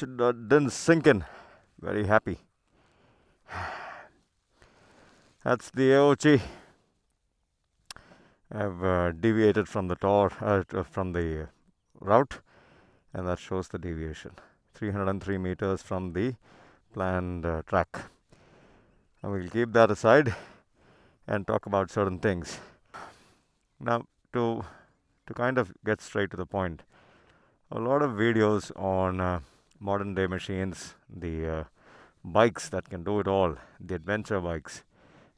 didn't sink in. Very happy. That's the AOG. I've deviated from the from the route, and that shows the deviation. 303 meters from the planned track. And we'll keep that aside and talk about certain things. Now, to kind of get straight to the point, a lot of videos on modern day machines, the bikes that can do it all, the adventure bikes,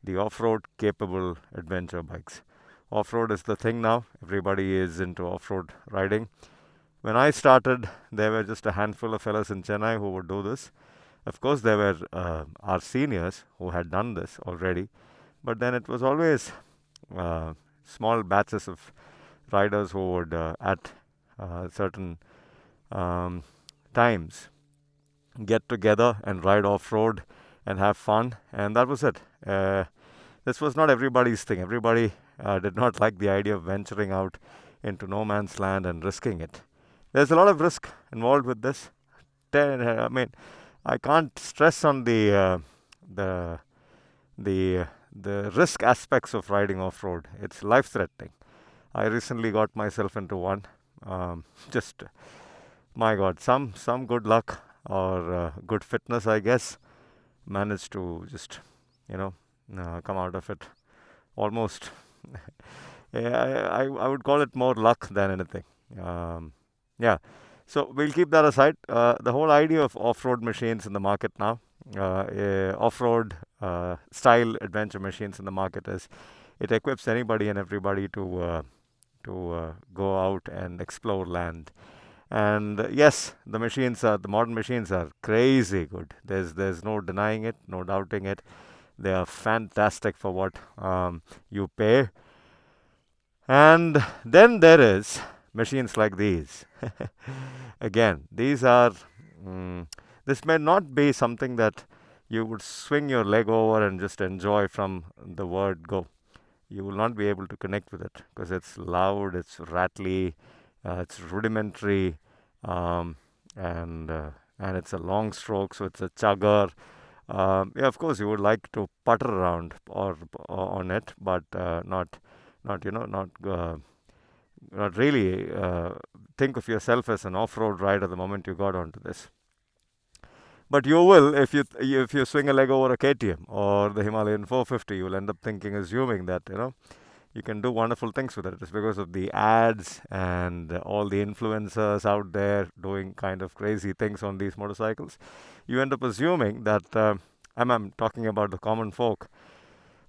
the off-road capable adventure bikes. Off-road is the thing now. Everybody is into off-road riding. When I started, there were just a handful of fellas in Chennai who would do this. Of course, there were our seniors who had done this already, but then it was always small batches of riders who would, at certain times, get together and ride off-road and have fun, and that was it. This was not everybody's thing. Everybody did not like the idea of venturing out into no man's land and risking it. There's a lot of risk involved with this. I mean, I can't stress on the risk aspects of riding off-road. It's life-threatening. I recently got myself into one. Just, my God, some good luck or good fitness, I guess, managed to just, come out of it almost. I would call it more luck than anything. Yeah. So we'll keep that aside. The whole idea of off-road machines in the market now, off-road style adventure machines in the market is, it equips anybody and everybody to go out and explore land. And yes, the modern machines are crazy good. There's no denying it, no doubting it. They are fantastic for what you pay. And then there is machines like these. Again, these are, this may not be something that you would swing your leg over and just enjoy from the word go. You will not be able to connect with it because it's loud, it's rattly, it's rudimentary, and it's a long stroke, so it's a chugger. Yeah, of course, you would like to putter around or on it, but not really think of yourself as an off-road rider the moment you got onto this. But you will if you swing a leg over a KTM or the Himalayan 450. You will end up assuming that you can do wonderful things with it. It's because of the ads and all the influencers out there doing kind of crazy things on these motorcycles. You end up assuming that I'm talking about the common folk.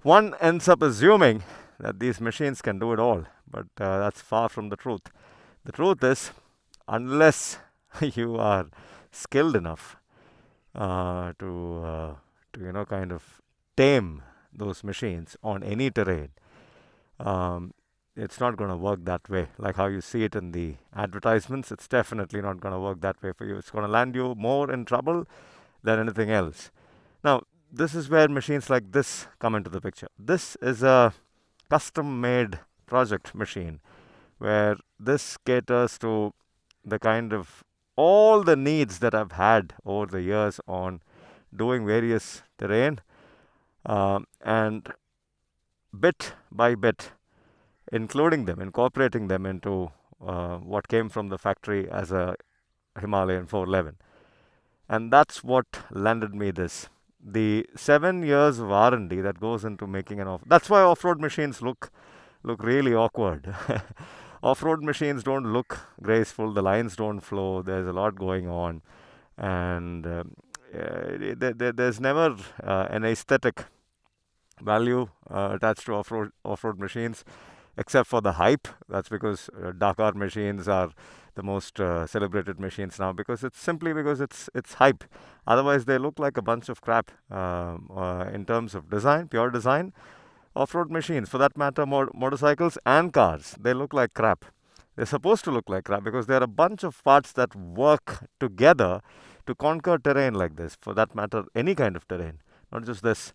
One ends up assuming that these machines can do it all, but that's far from the truth. The truth is, unless you are skilled enough to kind of tame those machines on any terrain, it's not going to work that way. Like how you see it in the advertisements, it's definitely not going to work that way for you. It's going to land you more in trouble than anything else. Now, this is where machines like this come into the picture. This is a custom-made project machine where this caters to the kind of all the needs that I've had over the years on doing various terrain, and bit by bit incorporating them into what came from the factory as a Himalayan 411. And that's what landed me this. The 7 years of R&D that goes into making that's why off-road machines look really awkward. Off-road machines don't look graceful, the lines don't flow, there's a lot going on, and there's never an aesthetic value attached to off-road machines, except for the hype. That's because Dakar machines are the most celebrated machines now, because it's hype. Otherwise, they look like a bunch of crap in terms of design, pure design. Off-road machines, for that matter, motorcycles and cars, they look like crap. They're supposed to look like crap because there are a bunch of parts that work together to conquer terrain like this. For that matter, any kind of terrain, not just this.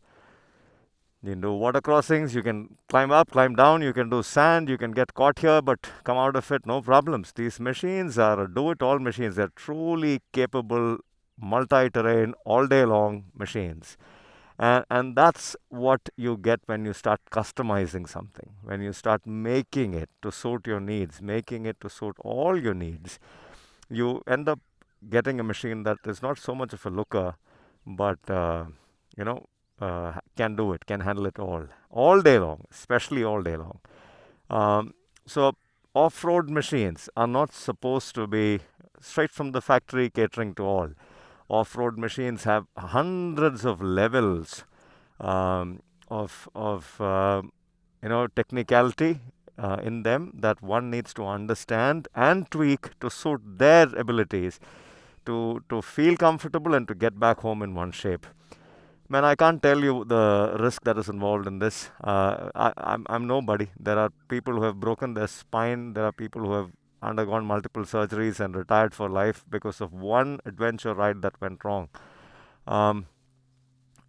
You can do water crossings, you can climb up, climb down, you can do sand, you can get caught here, but come out of it, no problems. These machines are do it all machines. They're truly capable, multi terrain, all day long machines. And that's what you get when you start customizing something, when you start making it to suit your needs, making it to suit all your needs. You end up getting a machine that is not so much of a looker, but you know, can do it, can handle it all day long, especially all day long. So off-road machines are not supposed to be straight from the factory catering to all. Off-road machines have hundreds of levels of technicality in them that one needs to understand and tweak to suit their abilities to feel comfortable and to get back home in one shape. Man, I can't tell you the risk that is involved in this. I'm nobody. There are people who have broken their spine. There are people who have undergone multiple surgeries and retired for life because of one adventure ride that went wrong. Um,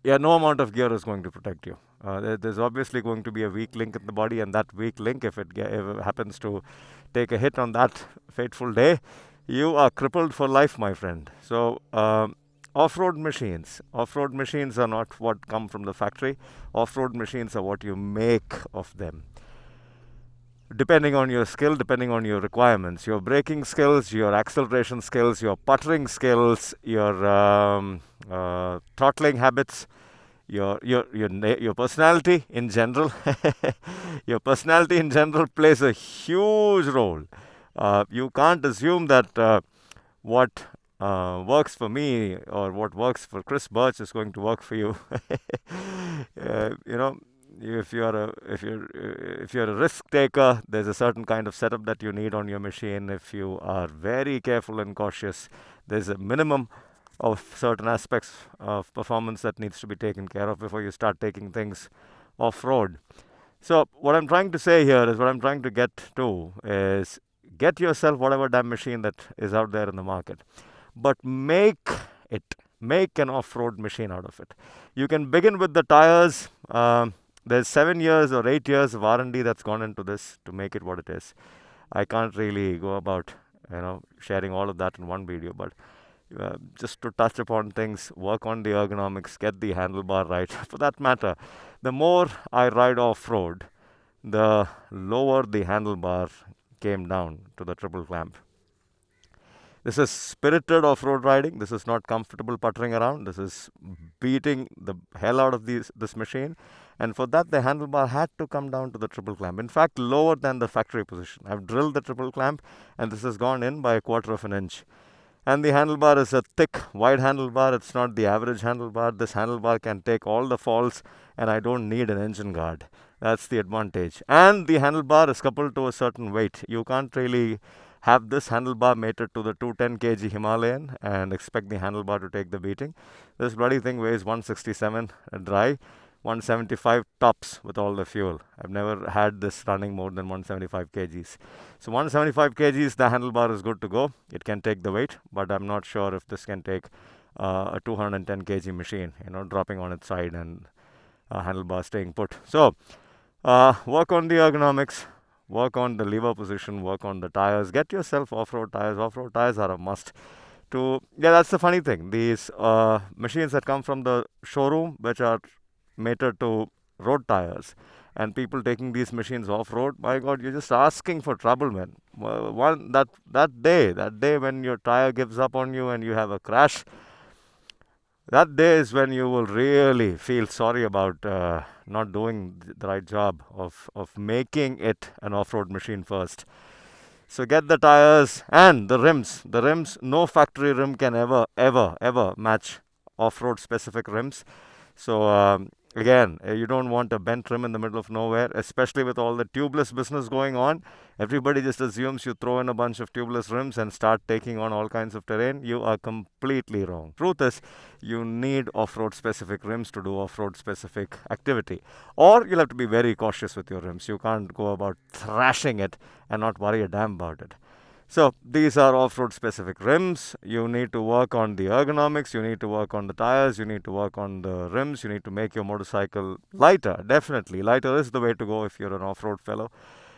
yeah, no amount of gear is going to protect you. There's obviously going to be a weak link in the body, and that weak link, if it happens to take a hit on that fateful day, you are crippled for life, my friend. So, off-road machines are not what come from the factory. Off-road machines are what you make of them, depending on your skill, depending on your requirements, your braking skills, your acceleration skills, your puttering skills, your throttling habits, your personality in general. Your personality in general plays a huge role. You can't assume that what works for me or what works for Chris Birch is going to work for you. You know, if you're a risk taker, there's a certain kind of setup that you need on your machine. If you are very careful and cautious, there's a minimum of certain aspects of performance that needs to be taken care of before you start taking things off road. So what I'm trying to say here is what I'm trying to get to is get yourself whatever damn machine that is out there in the market, but it make an off-road machine out of it. You can begin with the tires. There's 7 years or 8 years of R&D that's gone into this to make it what it is. I can't really go about sharing all of that in one video, but just to touch upon things, work on the ergonomics, get the handlebar right. For that matter, the more I ride off-road, the lower the handlebar came down to the triple clamp. This is spirited off-road riding. This is not comfortable puttering around. This is beating the hell out of this machine. And for that, the handlebar had to come down to the triple clamp. In fact, lower than the factory position. I've drilled the triple clamp, and this has gone in by 1/4 of an inch. And the handlebar is a thick, wide handlebar. It's not the average handlebar. This handlebar can take all the falls, and I don't need an engine guard. That's the advantage. And the handlebar is coupled to a certain weight. You can't really have this handlebar mated to the 210 kg Himalayan and expect the handlebar to take the beating. This bloody thing weighs 167 dry, 175 tops with all the fuel. I've never had this running more than 175 kgs. So 175 kgs, the handlebar is good to go. It can take the weight, but I'm not sure if this can take a 210 kg machine, dropping on its side and handlebar staying put. So work on the ergonomics, work on the lever position, work on the tires. Get yourself off-road tires. Off-road tires are a must. That's the funny thing. These machines that come from the showroom, which are mated to road tires, and people taking these machines off-road, my God, you're just asking for trouble, man. That day when your tire gives up on you and you have a crash, that day is when you will really feel sorry about not doing the right job of making it an off-road machine first. So get the tires and the rims. The rims, no factory rim can ever match off-road specific rims. So again, you don't want a bent rim in the middle of nowhere, especially with all the tubeless business going on. Everybody just assumes you throw in a bunch of tubeless rims and start taking on all kinds of terrain. You are completely wrong. Truth is, you need off-road specific rims to do off-road specific activity. Or you'll have to be very cautious with your rims. You can't go about thrashing it and not worry a damn about it. So these are off-road specific rims. You need to work on the ergonomics, you need to work on the tires, you need to work on the rims, you need to make your motorcycle lighter. Definitely, lighter is the way to go if you're an off-road fellow.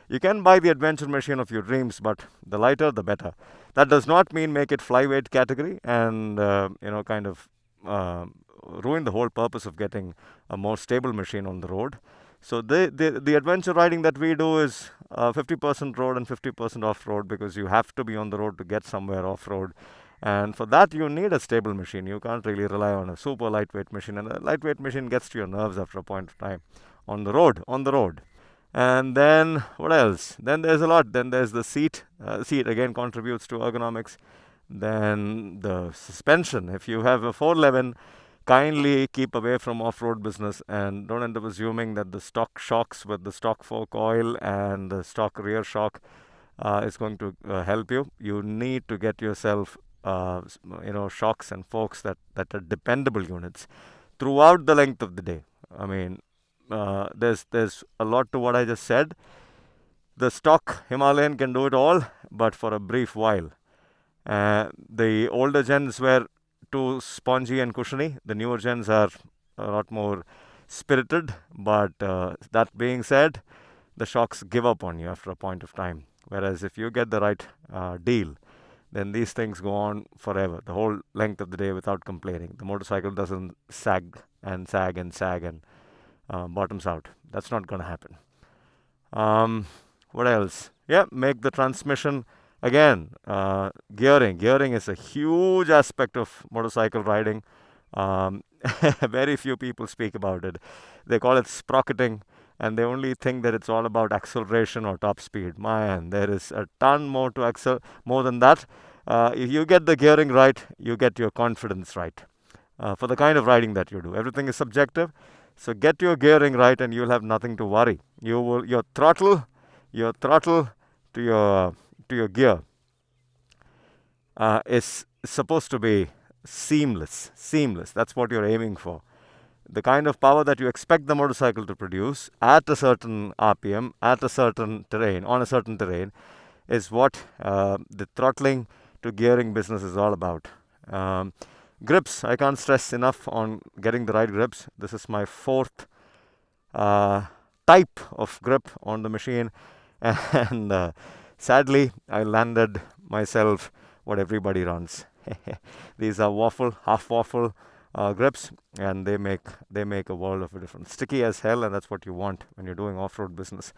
You can buy the adventure machine of your dreams, but the lighter, the better. That does not mean make it flyweight category and kind of ruin the whole purpose of getting a more stable machine on the road. So the adventure riding that we do is 50% road and 50% off-road, because you have to be on the road to get somewhere off-road. And for that, you need a stable machine. You can't really rely on a super lightweight machine. And a lightweight machine gets to your nerves after a point of time on the road. And then what else? Then there's a lot. Then there's the seat. Seat again contributes to ergonomics. Then the suspension. If you have a 411, kindly keep away from off-road business and don't end up assuming that the stock shocks with the stock fork oil and the stock rear shock is going to help you. You need to get yourself shocks and forks that are dependable units throughout the length of the day. I mean, there's a lot to what I just said. The stock Himalayan can do it all, but for a brief while. The older gens were too spongy and cushiony. The newer gens are a lot more spirited, but that being said, the shocks give up on you after a point of time. Whereas if you get the right deal, then these things go on forever, the whole length of the day without complaining. The motorcycle doesn't sag and bottoms out. That's not going to happen. What else? Yeah, make the transmission. Again, gearing. Gearing is a huge aspect of motorcycle riding. Very few people speak about it. They call it sprocketing, and they only think that it's all about acceleration or top speed. Man, there is a ton more to more than that. If you get the gearing right, you get your confidence right for the kind of riding that you do. Everything is subjective, so get your gearing right, and you'll have nothing to worry. Your throttle to your gear is supposed to be seamless. That's what you're aiming for. The kind of power that you expect the motorcycle to produce at a certain RPM, at a certain terrain, on a certain terrain, is what the throttling to gearing business is all about. Grips, I can't stress enough on getting the right grips. This is my fourth type of grip on the machine, and sadly, I landed myself what everybody runs. These are half waffle grips, and they make a world of a difference. Sticky as hell, and that's what you want when you're doing off-road business.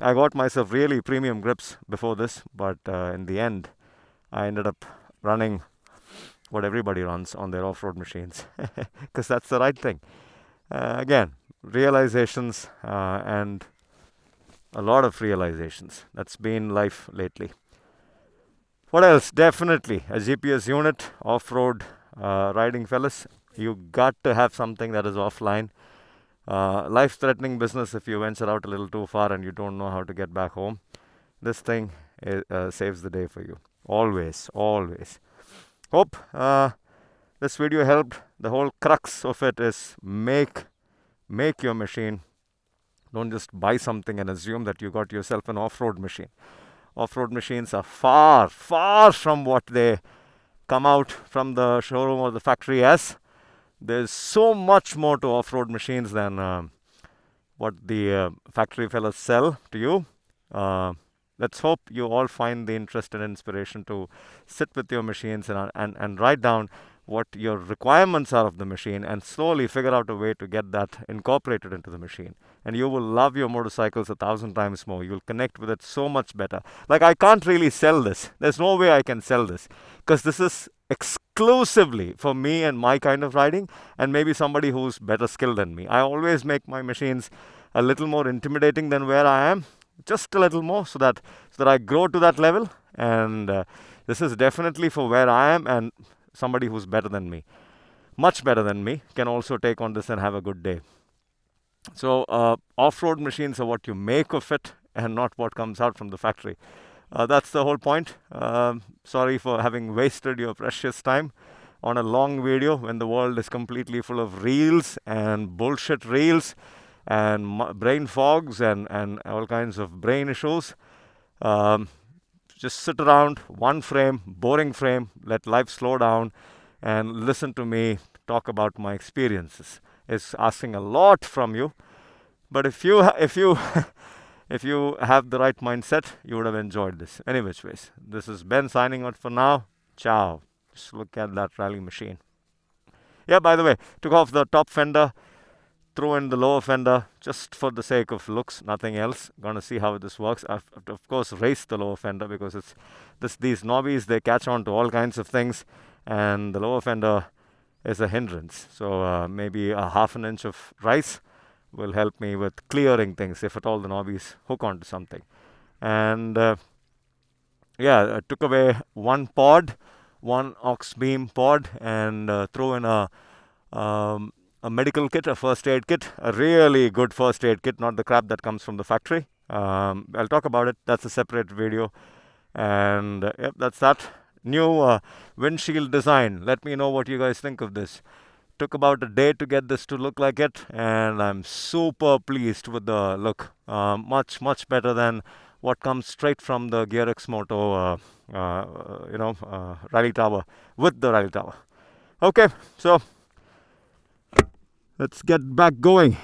I got myself really premium grips before this, but in the end, I ended up running what everybody runs on their off-road machines, because that's the right thing. Again, realizations and a lot of realizations. That's been life lately. What else? Definitely a GPS unit, off-road riding fellas. You got to have something that is offline. Life-threatening business if you venture out a little too far and you don't know how to get back home. This thing saves the day for you. Always. Hope this video helped. The whole crux of it is make your machine. Don't just buy something and assume that you got yourself an off-road machine. Off-road machines are far from what they come out from the showroom or the factory as. There's so much more to off-road machines than what the factory fellas sell to you. Let's hope you all find the interest and inspiration to sit with your machines and write down what your requirements are of the machine and slowly figure out a way to get that incorporated into the machine. And you will love your motorcycles 1,000 times more. You'll connect with it so much better. Like, I can't really sell this. There's no way I can sell this, because this is exclusively for me and my kind of riding, and maybe somebody who's better skilled than me. I always make my machines a little more intimidating than where I am, just a little more, so that I grow to that level. And this is definitely for where I am, and somebody who's better than me, much better than me, can also take on this and have a good day. So off-road machines are what you make of it and not what comes out from the factory. That's the whole point. Sorry for having wasted your precious time on a long video when the world is completely full of reels and bullshit reels and brain fogs and all kinds of brain issues. Just sit around, one frame, boring frame, let life slow down and listen to me talk about my experiences. It's asking a lot from you, but if you if you have the right mindset, you would have enjoyed this. Any which ways, this is Ben signing out for now. Ciao. Just look at that rally machine. Yeah, by the way, took off the top fender, throw in the lower fender just for the sake of looks, nothing else. Gonna see how this works. I've of course raised the lower fender because it's these knobbies, they catch on to all kinds of things, and the lower fender is a hindrance. So maybe a half an inch of rise will help me with clearing things if at all the knobbies hook onto something. And yeah, I took away one pod, one aux beam pod, and threw in a medical kit, a first aid kit, a really good first aid kit, not the crap that comes from the factory. I'll talk about it. That's a separate video. And yep, that's that. New windshield design. Let me know what you guys think of this. Took about a day to get this to look like it, and I'm super pleased with the look. Much better than what comes straight from the GearX Moto, Rally Tower with the Rally Tower. Okay, so let's get back going.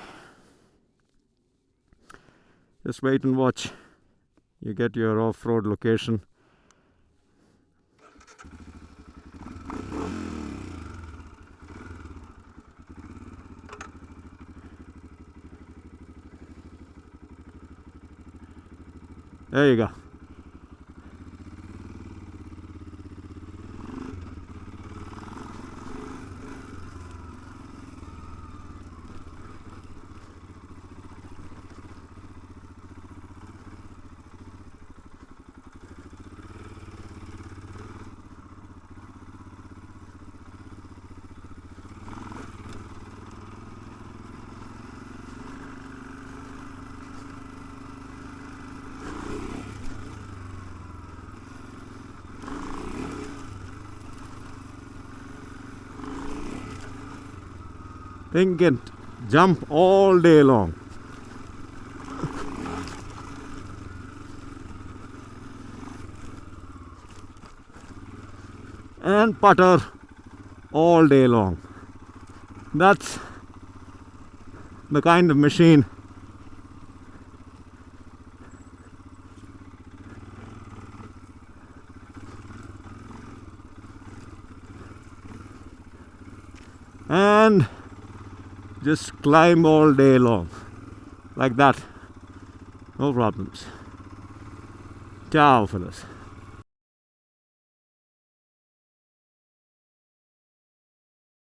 Just wait and watch. You get your off-road location. There you go. Thing can jump all day long. And putter all day long. That's the kind of machine and just climb all day long like that, no problems. Ciao fellas.